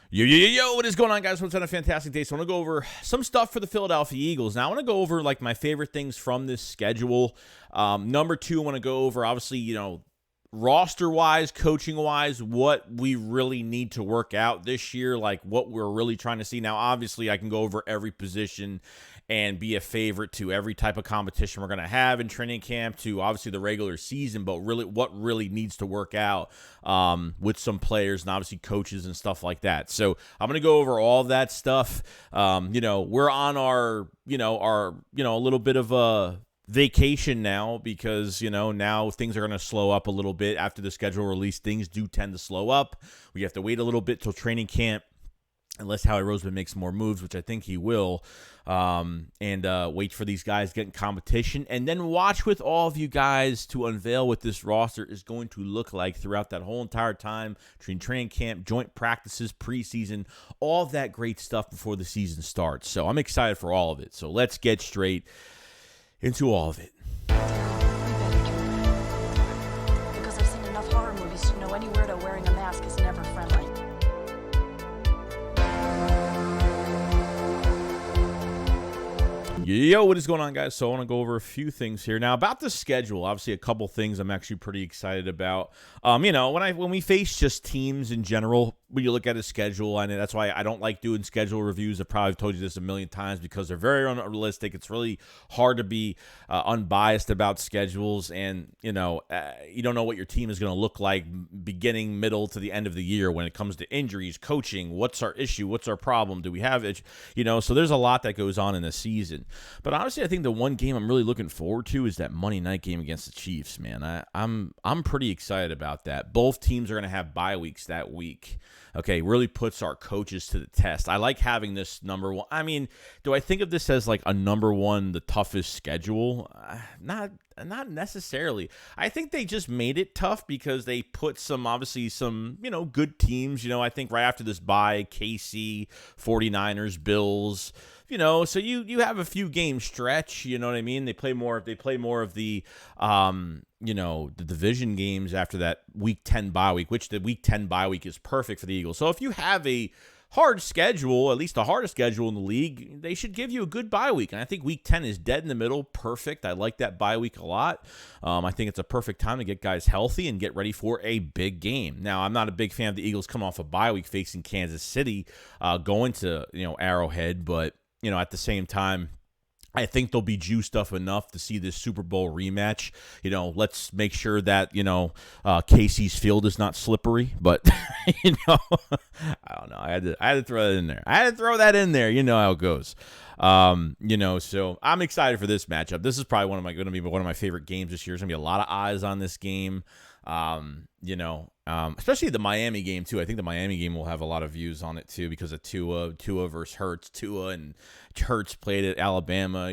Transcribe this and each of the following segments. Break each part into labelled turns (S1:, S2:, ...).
S1: Yo, what is going on, guys? What's on a fantastic day? So I want to go over some stuff for the Philadelphia Eagles. Now, I want to go over, like, my favorite things from this schedule. Number two, I want to go over, obviously, roster-wise, coaching-wise, what we really need to work out this year, like what we're really trying to see. Now, obviously, I can go over every position and be a favorite to every type of competition we're going to have in training camp, to obviously the regular season, but really what really needs to work out with some players and obviously coaches and stuff like that. So I'm going to go over all that stuff. We're on our a little bit of a vacation now because, now things are going to slow up a little bit after the schedule release. Things do tend to slow up. We have to wait a little bit till training camp, unless Howie Roseman makes more moves, which I think he will, and wait for these guys to get in competition, and then watch with all of you guys to unveil what this roster is going to look like throughout that whole entire time between training camp, joint practices, preseason, all of that great stuff before the season starts. So I'm excited for all of it. So let's get straight into all of it.
S2: Because I've seen enough horror movies to know any weirdo wearing a mask is never friendly.
S1: Yo, what is going on, guys? So I want to go over a few things here. Now, about the schedule, obviously a couple things I'm actually pretty excited about. When we face just teams in general, when you look at a schedule, and that's why I don't like doing schedule reviews. I've probably told you this a million times because they're very unrealistic. It's really hard to be unbiased about schedules, and you don't know what your team is going to look like beginning, middle to the end of the year when it comes to injuries, coaching. What's our issue? What's our problem? Do we have it? So there's a lot that goes on in a season. But honestly, I think the one game I'm really looking forward to is that Monday night game against the Chiefs, man. I'm pretty excited about that. Both teams are going to have bye weeks that week. Okay, really puts our coaches to the test. I like having this number one. I mean, do I think of this as like a number one, the toughest schedule? Not necessarily. I think they just made it tough because they put some good teams. I think right after this bye, KC, 49ers, Bills. So you have a few game stretch. You know what I mean? They play more of the the division games after that week 10 bye week, which the week 10 bye week is perfect for the Eagles. So if you have a hard schedule, at least the hardest schedule in the league, they should give you a good bye week. And I think week 10 is dead in the middle. Perfect. I like that bye week a lot. I think it's a perfect time to get guys healthy and get ready for a big game. Now, I'm not a big fan of the Eagles coming off a bye week facing Kansas City, going to, Arrowhead, but at the same time, I think they'll be juiced up enough to see this Super Bowl rematch. Let's make sure that, Casey's field is not slippery. But, I don't know. I had to throw that in there. You know how it goes. So I'm excited for this matchup. This is probably going to be one of my favorite games this year. There's going to be a lot of eyes on this game. Especially the Miami game too. I think the Miami game will have a lot of views on it too because of Tua versus Hurts. Tua and Hurts played at Alabama.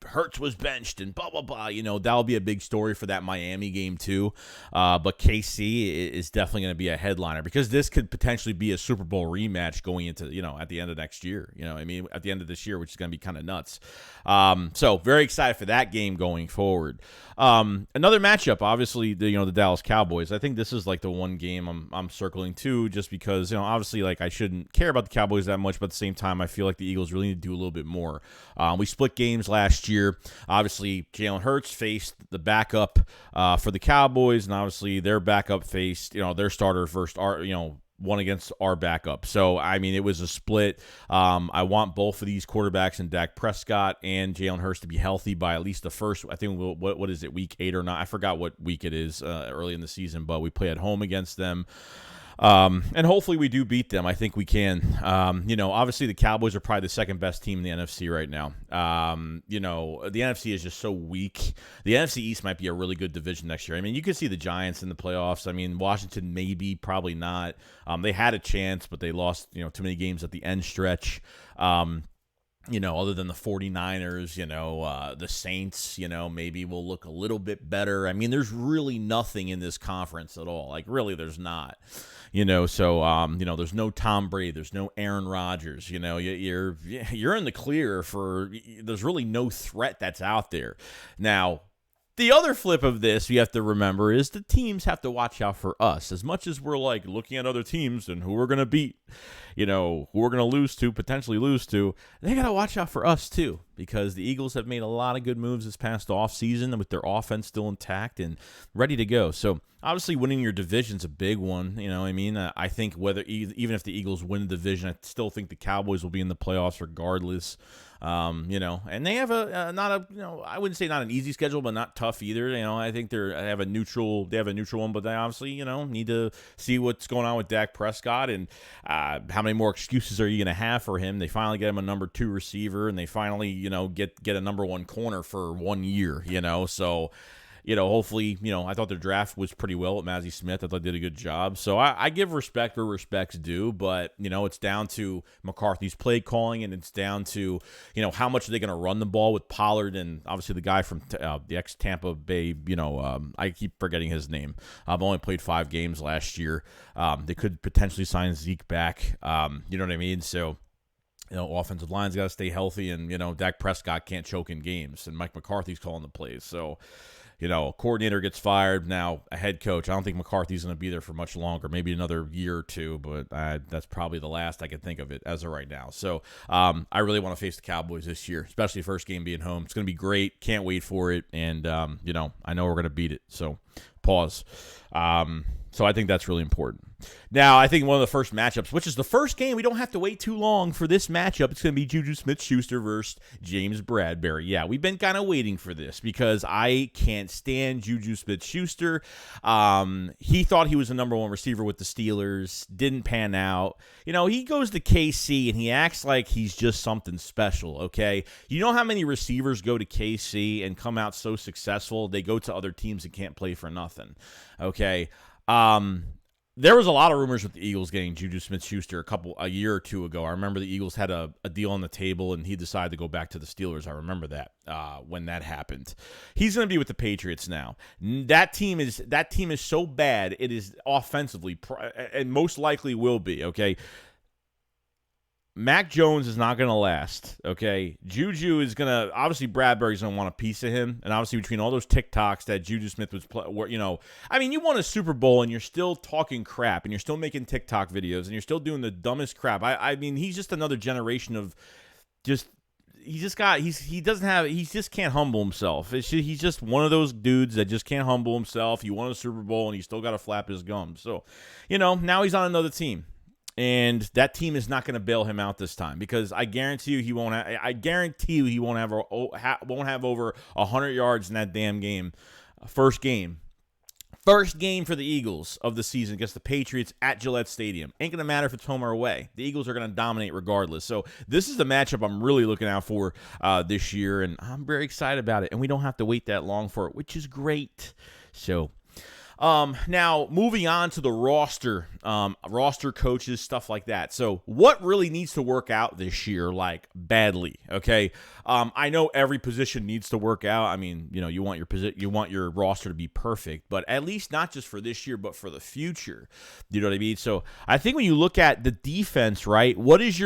S1: Hurts was benched and blah, blah, blah. That'll be a big story for that Miami game too. But KC is definitely going to be a headliner because this could potentially be a Super Bowl rematch going into, at the end of next year. At the end of this year, which is going to be kind of nuts. So very excited for that game going forward. Another matchup, obviously, the Dallas Cowboys. I think this is like the one game I'm circling too, just because, obviously, like I shouldn't care about the Cowboys that much, but at the same time, I feel like the Eagles really need to do a little bit more. We split games last year. Obviously, Jalen Hurts faced the backup for the Cowboys, and obviously their backup faced, their starter versus our, one against our backup. So, it was a split. I want both of these quarterbacks in Dak Prescott and Jalen Hurts to be healthy by at least the first, I think, what is it, week 8 or 9? I forgot what week it is early in the season, but we play at home against them. And hopefully we do beat them. I think we can. Obviously the Cowboys are probably the second best team in the NFC right now. The NFC is just so weak. The NFC East might be a really good division next year. You could see the Giants in the playoffs. Washington maybe, probably not. They had a chance, but they lost, too many games at the end stretch. Other than the 49ers, the Saints, maybe will look a little bit better. There's really nothing in this conference at all. Like, really, there's not. There's no Tom Brady, there's no Aaron Rodgers. You're in the clear for. There's really no threat that's out there. Now, The other flip of this you have to remember is the teams have to watch out for us. As much as we're like looking at other teams and who we're going to beat, who we're going to lose to, potentially lose to, they got to watch out for us too, because the Eagles have made a lot of good moves this past offseason with their offense still intact and ready to go. So obviously winning your division's a big one. I think even if the Eagles win the division, I still think the Cowboys will be in the playoffs regardless. And they have I wouldn't say not an easy schedule, but not tough either. I think they have a neutral one, but they obviously, need to see what's going on with Dak Prescott and how many more excuses are you going to have for him. They finally get him a number 2 receiver, and they finally, get a number 1 corner for 1 year, so hopefully, I thought their draft was pretty well at Mazi Smith. I thought they did a good job. So I give respect where respect's due, but, it's down to McCarthy's play calling, and it's down to, how much are they going to run the ball with Pollard and obviously the guy from the ex-Tampa Bay, I keep forgetting his name. I've only played 5 games last year. They could potentially sign Zeke back. You know what I mean? So, offensive line's got to stay healthy, and, Dak Prescott can't choke in games, and Mike McCarthy's calling the plays. So, a coordinator gets fired, now a head coach. I don't think McCarthy's going to be there for much longer, maybe another year or 2, but that's probably the last I can think of it as of right now. So I really want to face the Cowboys this year, especially first game being home. It's going to be great. Can't wait for it. And, I know we're going to beat it. So pause. So I think that's really important. Now, I think one of the first matchups, which is the first game, we don't have to wait too long for this matchup. It's going to be Juju Smith-Schuster versus James Bradberry. Yeah, we've been kind of waiting for this because I can't stand Juju Smith-Schuster. He thought he was the number 1 receiver with the Steelers. Didn't pan out. He goes to KC and he acts like he's just something special, okay? You know how many receivers go to KC and come out so successful? They go to other teams and can't play for nothing, okay? There was a lot of rumors with the Eagles getting Juju Smith-Schuster a year or 2 ago. I remember the Eagles had a deal on the table, and he decided to go back to the Steelers. I remember that when that happened. He's going to be with the Patriots now. That team is so bad. It is offensively, and most likely will be. Okay. Mac Jones is not going to last, okay? Juju is going to – obviously, Bradbury's going to want a piece of him. And obviously, between all those TikToks that Juju Smith was you won a Super Bowl and you're still talking crap and you're still making TikTok videos and you're still doing the dumbest crap. He's just another generation of just – he just can't humble himself. He's just one of those dudes that just can't humble himself. He won a Super Bowl and he still got to flap his gums. So, now he's on another team. And that team is not going to bail him out this time because I guarantee you he won't. I guarantee you he won't have over 100 yards in that damn game. First game for the Eagles of the season against the Patriots at Gillette Stadium. Ain't going to matter if it's home or away. The Eagles are going to dominate regardless. So this is the matchup I'm really looking out for this year, and I'm very excited about it. And we don't have to wait that long for it, which is great. So. Now, moving on to the roster coaches, stuff like that. So what really needs to work out this year, like badly, okay? I know every position needs to work out. I mean, you want your roster to be perfect, but at least not just for this year, but for the future. You know what I mean? So I think when you look at the defense, right, where does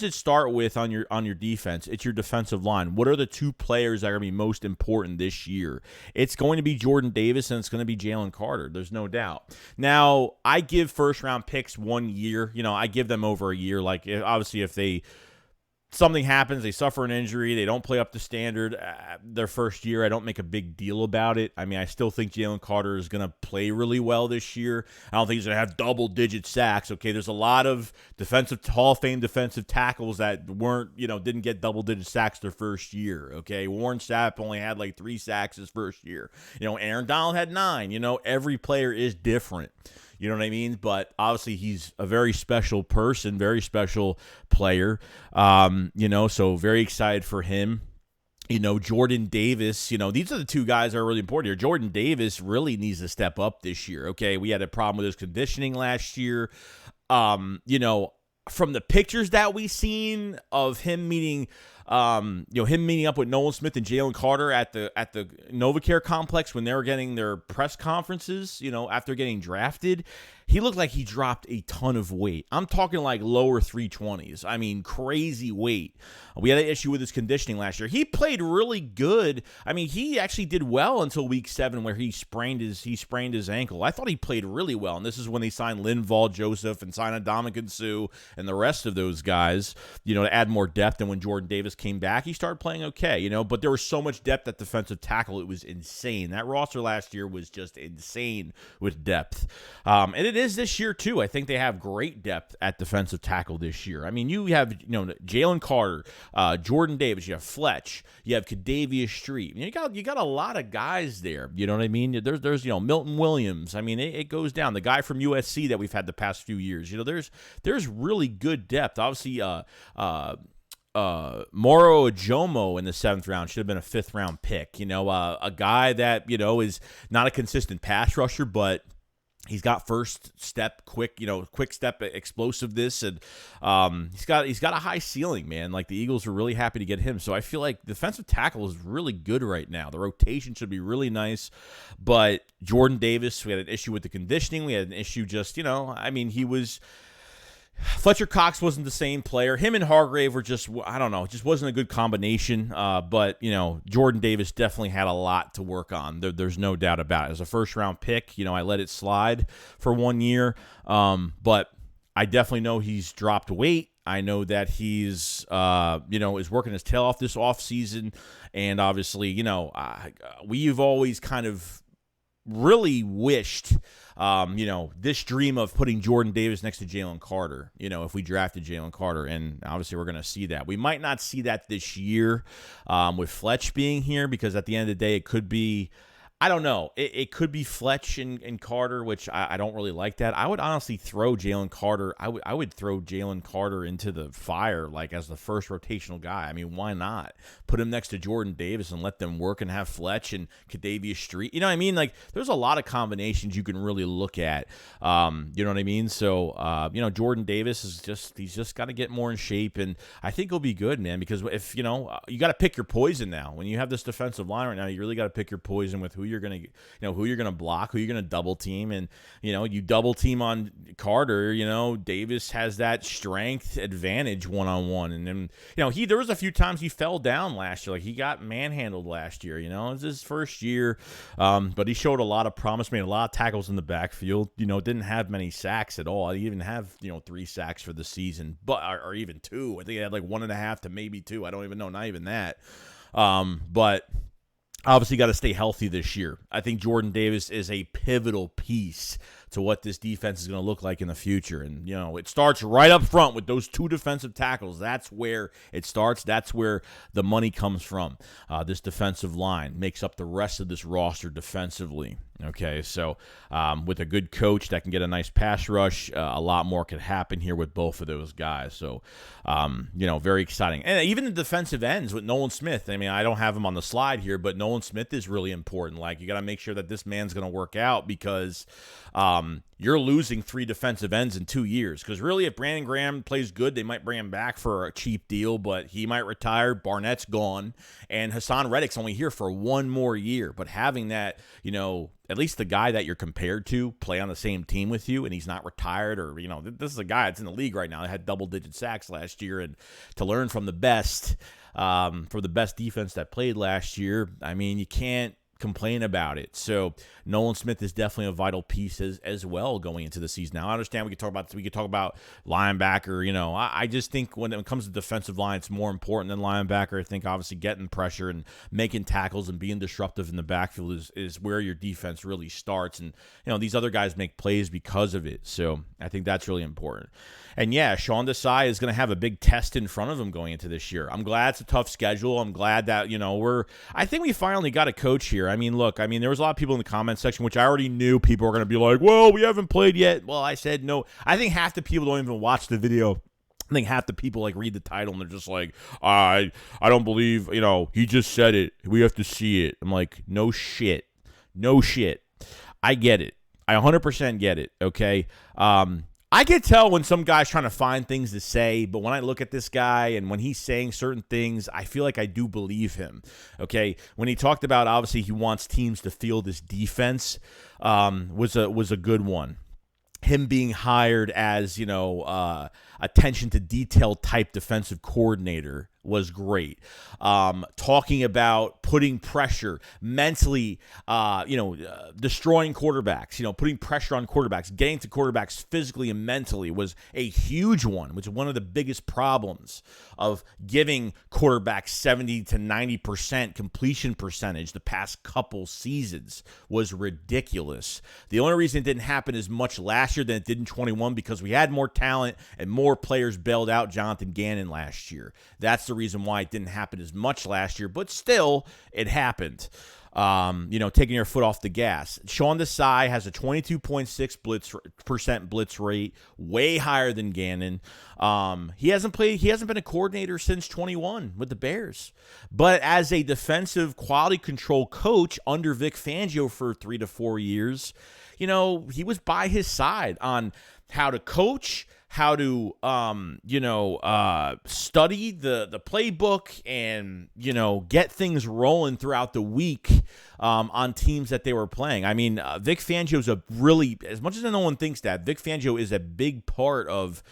S1: it start with on your defense? It's your defensive line. What are the 2 players that are going to be most important this year? It's going to be Jordan Davis and it's going to be Jalen Carter. There's no doubt. Now, I give first-round picks 1 year. I give them over a year. Like, obviously, if something happens, they suffer an injury, they don't play up to standard their first year, I don't make a big deal about it. I mean, I still think Jalen Carter is going to play really well this year. I don't think he's going to have double-digit sacks. Okay, there's a lot of Hall of Fame defensive tackles that didn't get double-digit sacks their first year. Okay, Warren Sapp only had like 3 sacks his first year. Aaron Donald had 9. Every player is different. You know what I mean? But obviously he's a very special person, very special player. So very excited for him. Jordan Davis, these are the 2 guys that are really important here. Jordan Davis really needs to step up this year. Okay, we had a problem with his conditioning last year. From the pictures that we've seen of him meeting up with Nolan Smith and Jalen Carter at the NovaCare complex when they were getting their press conferences, after getting drafted, he looked like he dropped a ton of weight. I'm talking like lower 320s. I mean, crazy weight. We had an issue with his conditioning last year. He played really good. I mean, he actually did well until week 7 where he sprained his ankle. I thought he played really well, and this is when they signed Linval Joseph and signed Ndamukong Suh and the rest of those guys, to add more depth. And when Jordan Davis came back, he started playing okay, but there was so much depth at defensive tackle. It was insane. That roster last year was just insane with depth. And it is this year too. I think they have great depth at defensive tackle this year. I mean, you have, Jalen Carter, Jordan Davis, you have Fletch, you have Kadavius Street. You got a lot of guys there. You know what I mean? There's Milton Williams. I mean, it goes down. The guy from USC that we've had the past few years. There's really good depth. Obviously, Moro Ojomo in the 7th round should have been a 5th round pick. A guy that is not a consistent pass rusher, but he's got first step, quick step explosiveness, and he's got a high ceiling, man. Like, the Eagles are really happy to get him. So I feel like defensive tackle is really good right now. The rotation should be really nice. But Jordan Davis, we had an issue with the conditioning. We had an issue Fletcher Cox wasn't the same player. Him and Hargrave were just, I don't know, it just wasn't a good combination. But Jordan Davis definitely had a lot to work on. There's no doubt about it. As a first-round pick, I let it slide for 1 year. But I definitely know he's dropped weight. I know that he's, is working his tail off this offseason. And obviously, we've always kind of really wished, this dream of putting Jordan Davis next to Jalen Carter, if we drafted Jalen Carter. And obviously we're going to see that. We might not see that this year with Fletch being here, because at the end of the day, it could be, I don't know. It could be Fletch and Carter, which I don't really like that. I would honestly throw Jalen Carter. I would throw Jalen Carter into the fire, like, as the first rotational guy. I mean, why not? Put him next to Jordan Davis and let them work and have Fletch and Kadavius Street. You know what I mean? Like, there's a lot of combinations you can really look at. You know what I mean? So, Jordan Davis he's just got to get more in shape, and I think he'll be good, man, because if, you got to pick your poison now. When you have this defensive line right now, you really got to pick your poison with who you're going to block, who you're going to double team. And, you double team on Carter, Davis has that strength advantage one-on-one. And then, there was a few times he fell down last year. Like, he got manhandled last year, it was his first year. But he showed a lot of promise, made a lot of tackles in the backfield, didn't have many sacks at all. He didn't even have, 3 sacks for the season, or even 2. I think he had like 1.5 to maybe 2. I don't even know, not even that. But obviously got to stay healthy this year. I think Jordan Davis is a pivotal piece to what this defense is going to look like in the future. And, it starts right up front with those 2 defensive tackles. That's where it starts. That's where the money comes from. This defensive line makes up the rest of this roster defensively. Okay, so with a good coach that can get a nice pass rush, a lot more could happen here with both of those guys. So, very exciting. And even the defensive ends with Nolan Smith. I mean, I don't have him on the slide here, but Nolan Smith is really important. Like, you got to make sure that this man's going to work out, because you're losing 3 defensive ends in 2 years. Because really, if Brandon Graham plays good, they might bring him back for a cheap deal, but he might retire. Barnett's gone, and Hassan Reddick's only here for 1 more year. But having that, at least the guy that you're compared to play on the same team with you, and he's not retired, or, this is a guy that's in the league right now that had double-digit sacks last year, and to learn from the best, for the best defense that played last year, I mean, you can't complain about it. So Nolan Smith is definitely a vital piece as well going into the season. Now, I understand we could talk about linebacker. I just think when it comes to defensive line, it's more important than linebacker. I think obviously getting pressure and making tackles and being disruptive in the backfield is where your defense really starts. And these other guys make plays because of it. So I think that's really important. And yeah, Sean Desai is going to have a big test in front of him going into this year. I'm glad it's a tough schedule. I'm glad that, I think we finally got a coach here. I mean, look, there was a lot of people in the comments section, which I already knew people were going to be like, well, we haven't played yet. Well, I said no. I think half the people don't even watch the video. I think half the people read the title and they're just like, I don't believe, he just said it. We have to see it. I'm like, no shit. I get it. I 100% get it. Okay. I can tell when some guy's trying to find things to say, but when I look at this guy and when he's saying certain things, I feel like I do believe him. Okay, when he talked about obviously he wants teams to feel this defense was a good one. him being hired as, attention to detail type defensive coordinator was great. Talking about putting pressure mentally, destroying quarterbacks, putting pressure on quarterbacks, getting to quarterbacks physically and mentally was a huge one, which is one of the biggest problems of giving quarterbacks 70 to 90% completion percentage the past couple seasons was ridiculous. The only reason it didn't happen as much last year than it did in 21 because we had more talent and more players bailed out Jonathan Gannon last year. That's the reason why it didn't happen as much last year, but still, it happened. Taking your foot off the gas. Sean Desai has a 22.6% blitz rate, way higher than Gannon. He hasn't been a coordinator since 21 with the Bears. But as a defensive quality control coach under Vic Fangio for 3 to 4 years, he was by his side on how to coach, how to, study the playbook and, get things rolling throughout the week on teams that they were playing. I mean, Vic Fangio's as much as no one thinks that, Vic Fangio is a big part of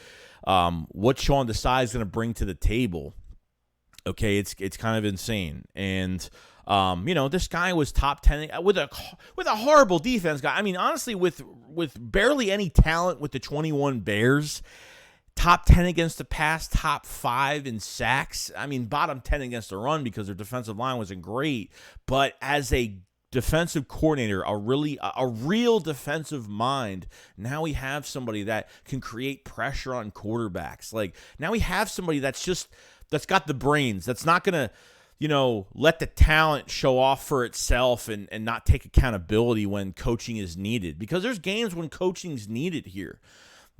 S1: what Sean Desai is going to bring to the table. Okay, it's kind of insane. And this guy was top 10 with a horrible defense guy. I mean, honestly, with barely any talent with the 21 Bears, top 10 against the pass, top 5 in sacks. I mean, bottom 10 against the run because their defensive line wasn't great. But as a defensive coordinator, a real defensive mind, now we have somebody that can create pressure on quarterbacks. Like, now we have somebody that's got the brains, that's not going to let the talent show off for itself and not take accountability when coaching is needed. Because there's games when coaching is needed here.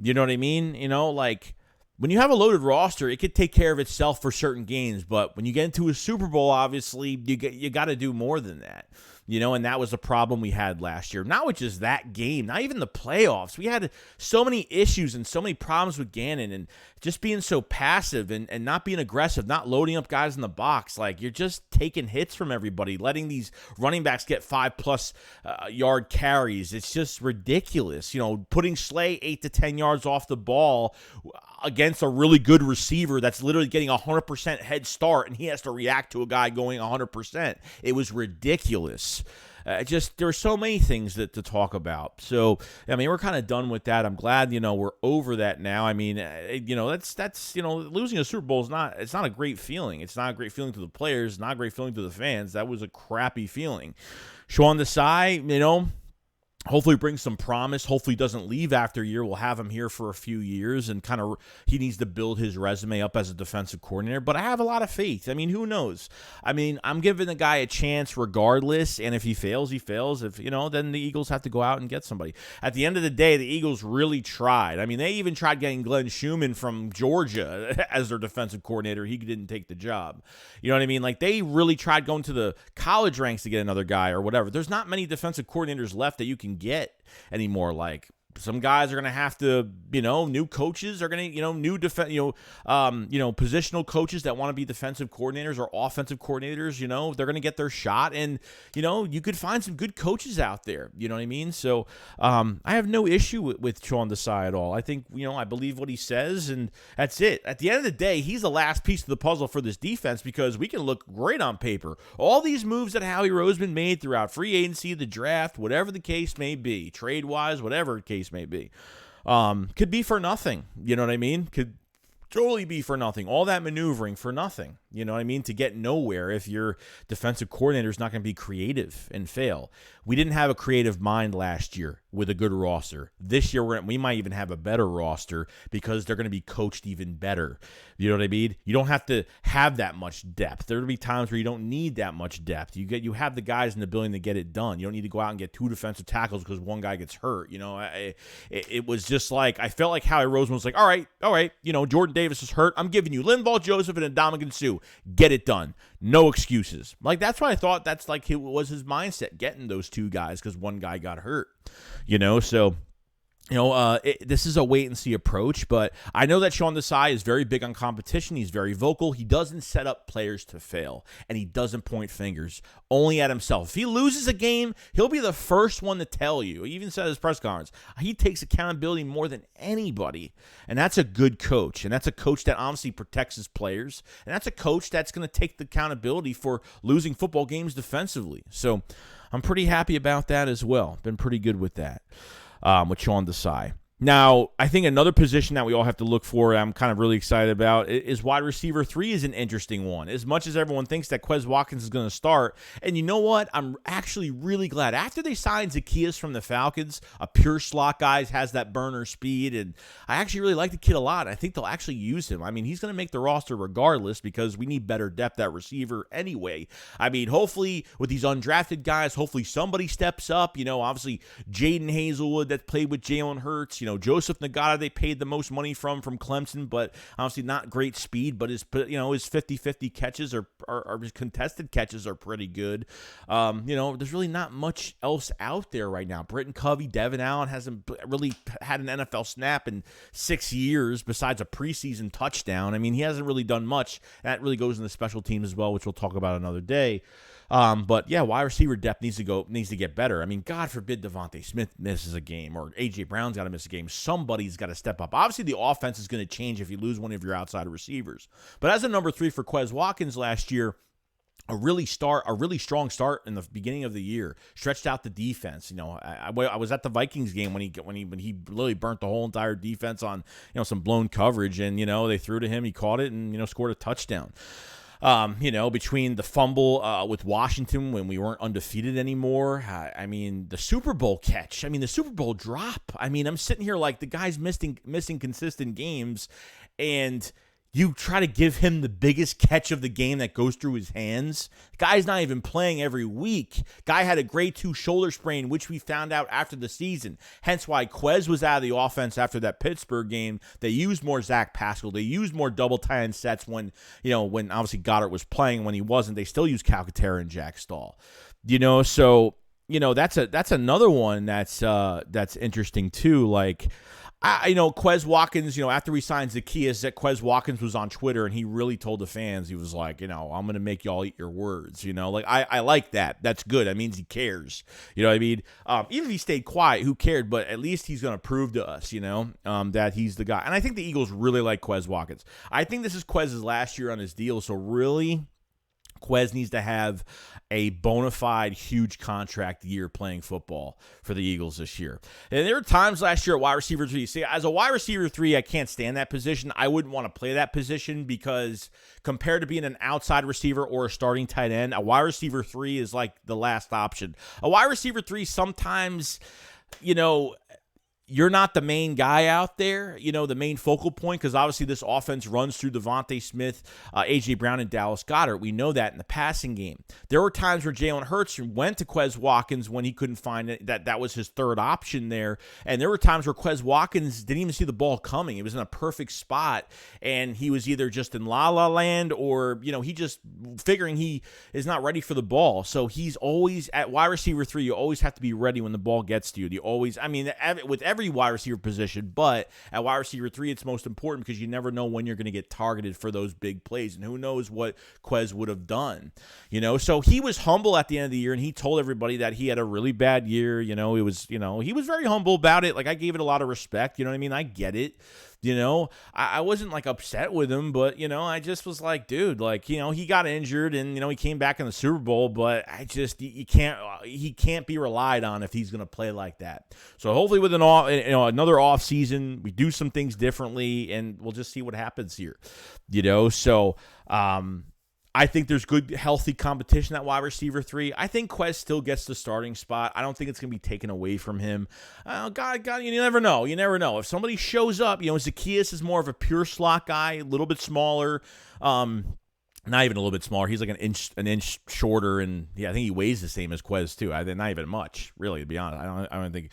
S1: You know what I mean? Like when you have a loaded roster, it could take care of itself for certain games. But when you get into a Super Bowl, obviously, you got to do more than that. And that was the problem we had last year. Not just that game, not even the playoffs. We had so many issues and so many problems with Gannon and just being so passive and not being aggressive, not loading up guys in the box. Like, you're just taking hits from everybody, letting these running backs get 5+ yard carries. It's just ridiculous. Putting Slay 8 to 10 yards off the ball against a really good receiver that's literally getting 100% head start, and he has to react to a guy going 100%. It was ridiculous. There are so many things to talk about. So, I mean, we're kind of done with that. I'm glad, we're over that now. I mean, that's losing a Super Bowl it's not a great feeling. It's not a great feeling to the players, not a great feeling to the fans. That was a crappy feeling. Sean Desai, hopefully brings some promise. Hopefully doesn't leave after a year. We'll have him here for a few years and he needs to build his resume up as a defensive coordinator. But I have a lot of faith. I mean, who knows? I mean, I'm giving the guy a chance regardless. And if he fails, he fails. If, then the Eagles have to go out and get somebody. At the end of the day, the Eagles really tried. I mean, they even tried getting Glenn Schumann from Georgia as their defensive coordinator. He didn't take the job. You know what I mean? Like, they really tried going to the college ranks to get another guy or whatever. There's not many defensive coordinators left that you can get anymore. Like, some guys are going to have to, new coaches are going to, new positional coaches that want to be defensive coordinators or offensive coordinators, they're going to get their shot. And, you could find some good coaches out there. You know what I mean? So I have no issue with Sean Desai at all. I think, I believe what he says, and that's it. At the end of the day, he's the last piece of the puzzle for this defense because we can look great on paper. All these moves that Howie Roseman made throughout free agency, the draft, whatever the case may be, trade-wise, whatever the case may be, could be for nothing. You know what I mean? Could totally be for nothing. All that maneuvering for nothing. You know what I mean? To get nowhere if your defensive coordinator is not going to be creative and fail. We didn't have a creative mind last year with a good roster. This year, we might even have a better roster because they're going to be coached even better. You know what I mean? You don't have to have that much depth. There will be times where you don't need that much depth. You have the guys in the building to get it done. You don't need to go out and get 2 defensive tackles because one guy gets hurt. It was just like, I felt like Howie Roseman was like, all right, Jordan Davis is hurt. I'm giving you Linval Joseph and Ndamukong Suh. Get it done. No excuses. Like, that's why I thought that's like it was his mindset, getting those 2 guys because one guy got hurt. So This is a wait-and-see approach, but I know that Sean Desai is very big on competition. He's very vocal. He doesn't set up players to fail, and he doesn't point fingers, only at himself. If he loses a game, he'll be the first one to tell you. He even said at his press conference, he takes accountability more than anybody, and that's a good coach, and that's a coach that honestly protects his players, and that's a coach that's going to take the accountability for losing football games defensively. So I'm pretty happy about that as well. Been pretty good with that. With Sean Desai. Now, I think another position that we all have to look for, I'm kind of really excited about, is wide receiver 3 is an interesting one. As much as everyone thinks that Quez Watkins is going to start, and you know what? I'm actually really glad. After they signed Zacchaeus from the Falcons, a pure slot guy, has that burner speed, and I actually really like the kid a lot. I think they'll actually use him. I mean, he's going to make the roster regardless because we need better depth at receiver anyway. I mean, hopefully with these undrafted guys, hopefully somebody steps up. Obviously Jaden Hazelwood that played with Jalen Hurts, Joseph Nagata they paid the most money from Clemson, but obviously not great speed, but his 50-50 catches or his contested catches are pretty good. There's really not much else out there right now. Britton Covey, Devin Allen hasn't really had an NFL snap in 6 years besides a preseason touchdown. I mean, he hasn't really done much. That really goes into special teams as well, which we'll talk about another day. But yeah, wide receiver depth needs to get better. I mean, God forbid Devontae Smith misses a game or A.J. Brown's got to miss a game. Somebody's got to step up. Obviously, the offense is going to change if you lose one of your outside receivers. But as a number 3 for Quez Watkins last year, a really strong start in the beginning of the year, stretched out the defense. I was at the Vikings game when he literally burnt the whole entire defense on some blown coverage, and they threw to him, he caught it, and scored a touchdown. Between the fumble with Washington when we weren't undefeated anymore, I mean, the Super Bowl catch, the Super Bowl drop. I mean, I'm sitting here like the guy's missing consistent games, and you try to give him the biggest catch of the game that goes through his hands. The guy's not even playing every week. Guy had a grade 2 shoulder sprain, which we found out after the season. Hence why Quez was out of the offense after that Pittsburgh game. They used more Zach Pascal. They used more double tight end sets when obviously Goddard was playing. When he wasn't, they still used Calcaterra and Jack Stahl. So that's another one that's interesting too. Like, Quez Watkins, after we signed Zacchaeus, Quez Watkins was on Twitter, and he really told the fans, he was like, I'm going to make y'all eat your words, I like that. That's good. That means he cares. You know what I mean? Even if he stayed quiet, who cared? But at least he's going to prove to us, that he's the guy. And I think the Eagles really like Quez Watkins. I think this is Quez's last year on his deal, so really Quez needs to have a bona fide huge contract year playing football for the Eagles this year. And there were times last year at wide receiver 3. See, as a wide receiver 3, I can't stand that position. I wouldn't want to play that position because compared to being an outside receiver or a starting tight end, a wide receiver 3 is like the last option. A wide receiver 3 sometimes, you're not the main guy out there, the main focal point, because obviously this offense runs through Devontae Smith, A.J. Brown, and Dallas Goedert. We know that in the passing game. There were times where Jalen Hurts went to Quez Watkins when he couldn't find it. That was his third option there. And there were times where Quez Watkins didn't even see the ball coming. It was in a perfect spot, and he was either just in la-la land or, he just figuring he is not ready for the ball. So he's always, at wide receiver 3, you always have to be ready when the ball gets to you. You always, with every wide receiver position, but at wide receiver 3, it's most important because you never know when you're going to get targeted for those big plays, and who knows what Quez would have done. So he was humble at the end of the year, and he told everybody that he had a really bad year. He was very humble about it. Like, I gave it a lot of respect. I get it. I wasn't like upset with him, but I just was like, dude, like, he got injured and he came back in the Super Bowl, but he can't be relied on if he's going to play like that. So hopefully with another off season, we do some things differently, and we'll just see what happens here. So I think there's good, healthy competition at wide receiver 3. I think Quez still gets the starting spot. I don't think it's going to be taken away from him. God, you never know. You never know. If somebody shows up, Zacchaeus is more of a pure slot guy, a little bit smaller. Not even a little bit smaller. He's like an inch shorter, and I think he weighs the same as Quez too. Not even much, really, to be honest. I don't think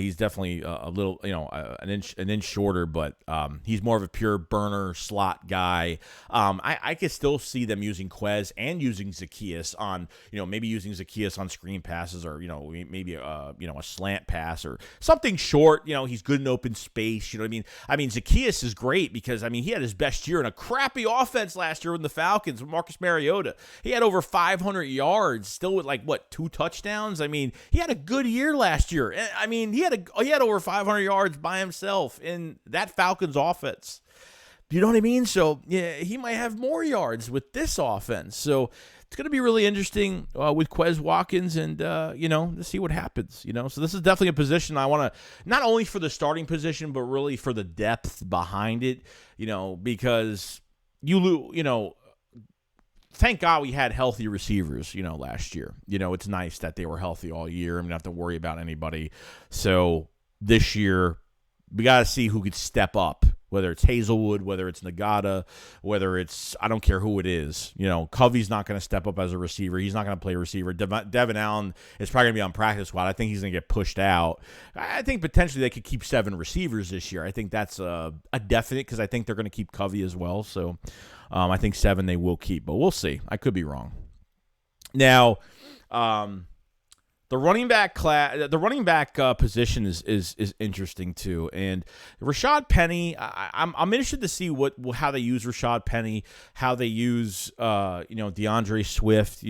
S1: he's definitely a little, an inch shorter, but he's more of a pure burner slot guy. I could still see them using Quez and using Zacchaeus on, maybe using Zacchaeus on screen passes, or maybe a slant pass or something short. He's good in open space. You know what I mean? I mean, Zacchaeus is great because he had his best year in a crappy offense last year with the Falcons. Marcus Mariota, he had over 500 yards, still with 2 touchdowns. He had a good year last year. He had over 500 yards by himself in that Falcons offense. You know what I mean? So yeah, he might have more yards with this offense. So it's going to be really interesting with Quez Watkins, and to see what happens. So this is definitely a position I want to, not only for the starting position, but really for the depth behind it. Because thank God we had healthy receivers, last year. It's nice that they were healthy all year. I'm going to have to worry about anybody. So this year, we got to see who could step up, whether it's Hazelwood, whether it's Nagata, whether it's, I don't care who it is. Covey's not going to step up as a receiver. He's not going to play receiver. Devin Allen is probably going to be on practice squad. I think he's going to get pushed out. I think potentially they could keep 7 receivers this year. I think that's a definite, because I think they're going to keep Covey as well. So I think 7 they will keep, but we'll see. I could be wrong. Now, the running back position is interesting too, and Rashad Penny. I'm interested to see how they use Rashad Penny, how they use DeAndre Swift.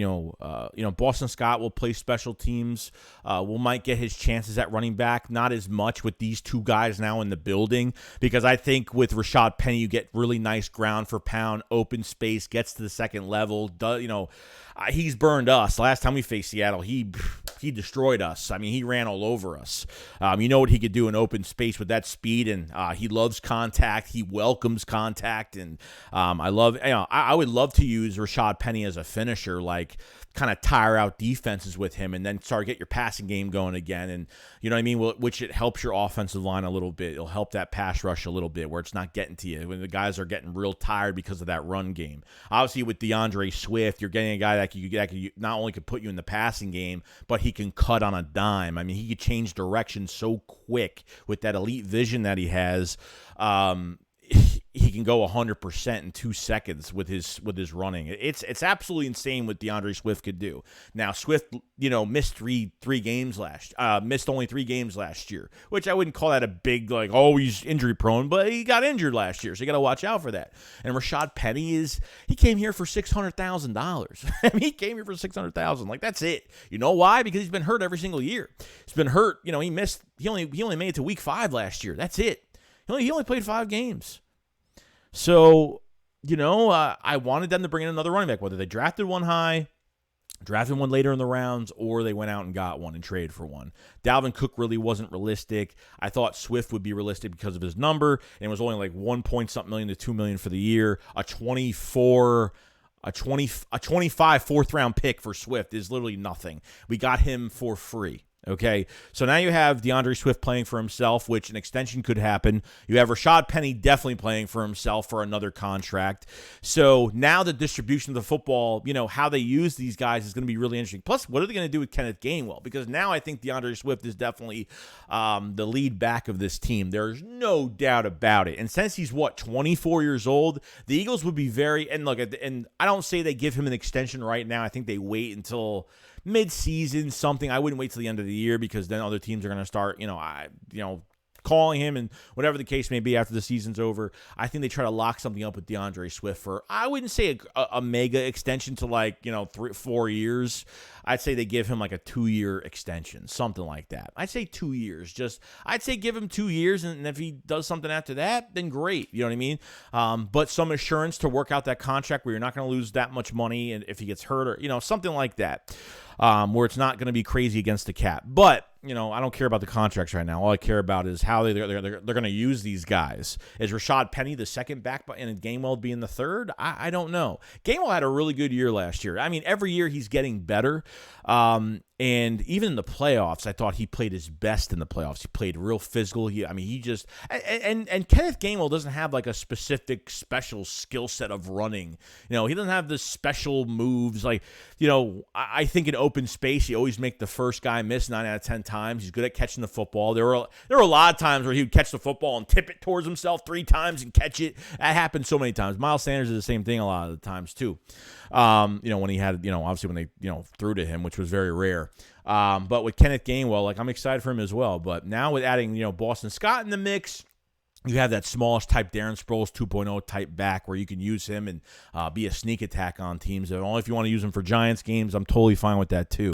S1: Boston Scott will play special teams. Might get his chances at running back, not as much with these 2 guys now in the building, because I think with Rashad Penny you get really nice ground for pound, open space, gets to the second level. He's burned us. Last time we faced Seattle, he destroyed us. He ran all over us. You know what he could do in open space with that speed, and he loves contact. He welcomes contact, and I would love to use Rashad Penny as a finisher, kind of tire out defenses with him, and then start get your passing game going again. And you know what I mean? Which it helps your offensive line a little bit. It'll help that pass rush a little bit, where it's not getting to you when the guys are getting real tired because of that run game. Obviously, with DeAndre Swift, you're getting a guy that could not only could put you in the passing game, but he can cut on a dime. He could change direction so quick with that elite vision that he has. He can go 100% in 2 seconds with his running. It's absolutely insane what DeAndre Swift could do. Now Swift, missed missed only 3 games last year, which I wouldn't call that a big he's injury prone, but he got injured last year, so you got to watch out for that. And Rashad Penny he came here for $600,000. He came here for $600,000. That's it. You know why? Because he's been hurt every single year. He's been hurt. He only made it to week 5 last year. That's it. He only played 5 games. So, I wanted them to bring in another running back, whether they drafted one high, drafted one later in the rounds, or they went out and got one and traded for one. Dalvin Cook really wasn't realistic. I thought Swift would be realistic because of his number, and it was only $1 million to $2 million for the year. A 25 4th round pick for Swift is literally nothing. We got him for free. Okay, so now you have DeAndre Swift playing for himself, which an extension could happen. You have Rashad Penny definitely playing for himself for another contract. So now the distribution of the football, how they use these guys is going to be really interesting. Plus, what are they going to do with Kenneth Gainwell? Because now I think DeAndre Swift is definitely the lead back of this team. There's no doubt about it. And since he's, 24 years old, the Eagles would be and I don't say they give him an extension right now. I think they wait until mid-season something. I wouldn't wait till the end of the year, because then other teams are going to start, calling him and whatever the case may be after the season's over. I think they try to lock something up with DeAndre Swift for, I wouldn't say a mega extension to 3-4 years. I'd say they give him a 2-year extension, something like that. I'd say 2 years. I'd say give him 2 years, and if he does something after that, then great. You know what I mean? But some assurance to work out that contract where you're not going to lose that much money, and if he gets hurt or something like that. where it's not going to be crazy against the cap. But I don't care about the contracts right now. All I care about is how they're going to use these guys. Is Rashad Penny the second back and Gainwell being the third? I don't know. Gainwell had a really good year last year. I mean, every year he's getting better. And even in the playoffs, I thought he played his best in the playoffs. He played real physical. He just and Kenneth Gainwell doesn't have like a specific special skill set of running. He doesn't have the special moves. Like, I think in open space, he always make the first guy miss 9 out of 10 times. He's good at catching the football. There were a lot of times where he would catch the football and tip it towards himself 3 times and catch it. That happened so many times. Miles Sanders is the same thing a lot of the times too. When he had, obviously when they, threw to him, which was very rare. But with Kenneth Gainwell, like, I'm excited for him as well. But now with adding, Boston Scott in the mix, you have that smallish type Darren Sproles 2.0 type back where you can use him and be a sneak attack on teams. And only if you want to use him for Giants games, I'm totally fine with that too.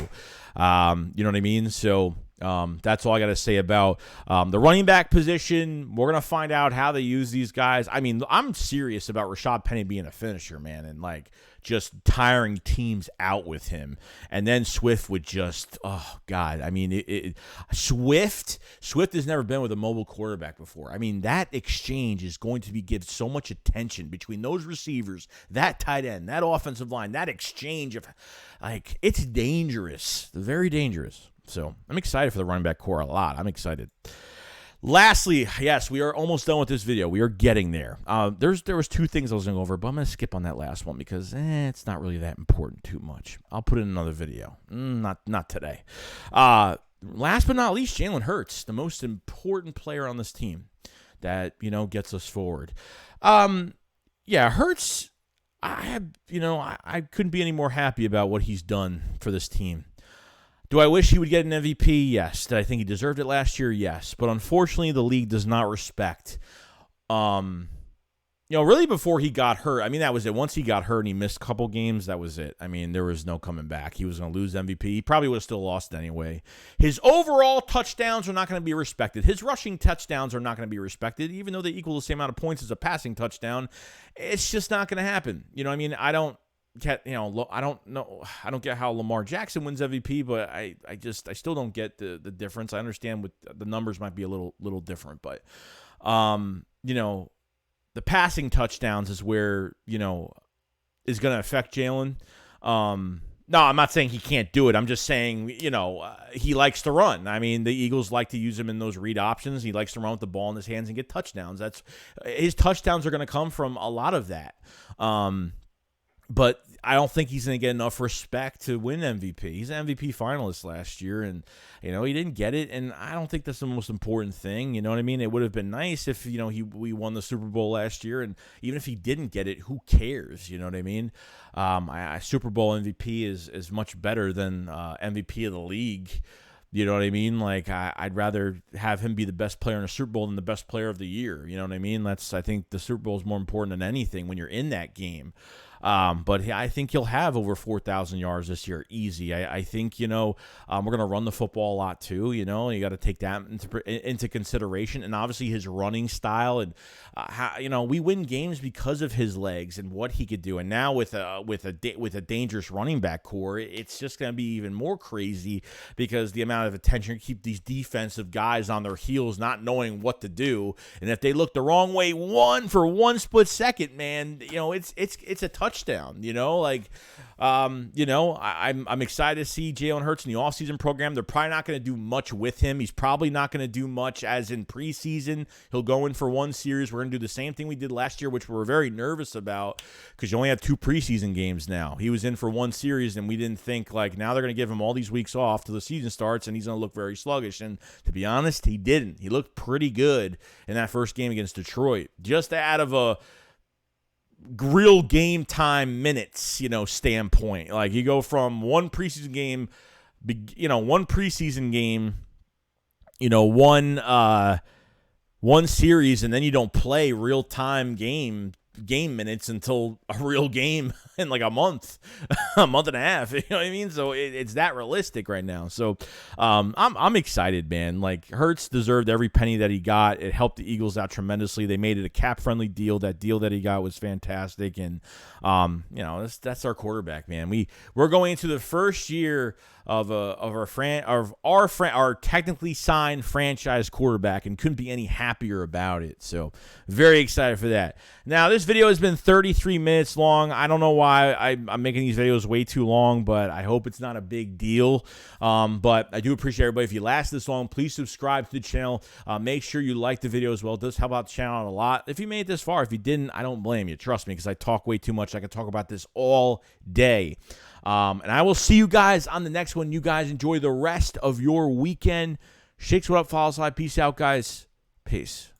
S1: You know what I mean? So that's all I got to say about the running back position. We're going to find out how they use these guys. I mean, I'm serious about Rashad Penny being a finisher, man, and like just tiring teams out with him. And then Swift would just, oh, God. I mean, Swift has never been with a mobile quarterback before. I mean, that exchange is going to give so much attention between those receivers, that tight end, that offensive line, that exchange of, like, it's dangerous, very dangerous. So I'm excited for the running back core a lot. I'm excited. Lastly, yes, we are almost done with this video. We are getting there. There was 2 things I was going to go over, but I'm going to skip on that last one because it's not really that important too much. I'll put it in another video. Not today. Last but not least, Jalen Hurts, the most important player on this team that, gets us forward. Hurts, I couldn't be any more happy about what he's done for this team. Do I wish he would get an MVP? Yes. Did I think he deserved it last year? Yes. But unfortunately, the league does not respect. Really before he got hurt, I mean, that was it. Once he got hurt and he missed a couple games, that was it. I mean, there was no coming back. He was going to lose MVP. He probably would have still lost anyway. His overall touchdowns are not going to be respected. His rushing touchdowns are not going to be respected, even though they equal the same amount of points as a passing touchdown. It's just not going to happen. I mean, I don't get how Lamar Jackson wins MVP, but I still don't get the difference. I understand with the numbers might be a little different, but the passing touchdowns is where is going to affect Jalen. No, I'm not saying he can't do it. I'm just saying, he likes to run. I mean, the Eagles like to use him in those read options. He likes to run with the ball in his hands and get touchdowns. His touchdowns are going to come from a lot of that. But I don't think he's going to get enough respect to win MVP. He's an MVP finalist last year, and, he didn't get it, and I don't think that's the most important thing. You know what I mean? It would have been nice if, we won the Super Bowl last year, and even if he didn't get it, who cares? You know what I mean? Super Bowl MVP is much better than MVP of the league. You know what I mean? Like, I'd rather have him be the best player in a Super Bowl than the best player of the year. You know what I mean? I think the Super Bowl is more important than anything when you're in that game. But I think he'll have over 4,000 yards this year, easy. I think, we're going to run the football a lot too. You got to take that into consideration. And obviously his running style and, we win games because of his legs and what he could do. And now with a dangerous running back core, it's just going to be even more crazy because the amount of attention, keep these defensive guys on their heels, not knowing what to do. And if they look the wrong way for one split second, man, it's a touchdown. I'm excited to see Jalen Hurts in the offseason program. They're probably not going to do much with him. He's probably not going to do much as in preseason. He'll go in for one series. We're going to do the same thing we did last year, which we're very nervous about because you only have 2 preseason games now. He was in for one series, and we didn't think, like, now they're going to give him all these weeks off till the season starts, and he's going to look very sluggish. And to be honest, he didn't. He looked pretty good in that first game against Detroit. Just out of a real game time minutes, standpoint. Like, you go from one preseason game, one series, and then you don't play real time game game minutes until a real game in like a month, a month and a half. You know what I mean? So it's that realistic right now. So I'm excited, man. Like Hurts deserved every penny that he got. It helped the Eagles out tremendously. They made it a cap-friendly deal. That deal that he got was fantastic, and that's our quarterback, man. We're going into the first year of our technically signed franchise quarterback, and couldn't be any happier about it. So very excited for that. Now this video has been 33 minutes long. I don't know why I'm making these videos way too long, but I hope it's not a big deal. But I do appreciate everybody. If you last this long, please subscribe to the channel. Make sure you like the video as well. It does help out the channel out a lot. If you made it this far, if you didn't, I don't blame you. Trust me, because I talk way too much. I can talk about this all day. And I will see you guys on the next one. You guys enjoy the rest of your weekend. Shakes what up, follow us live. Peace out, guys. Peace.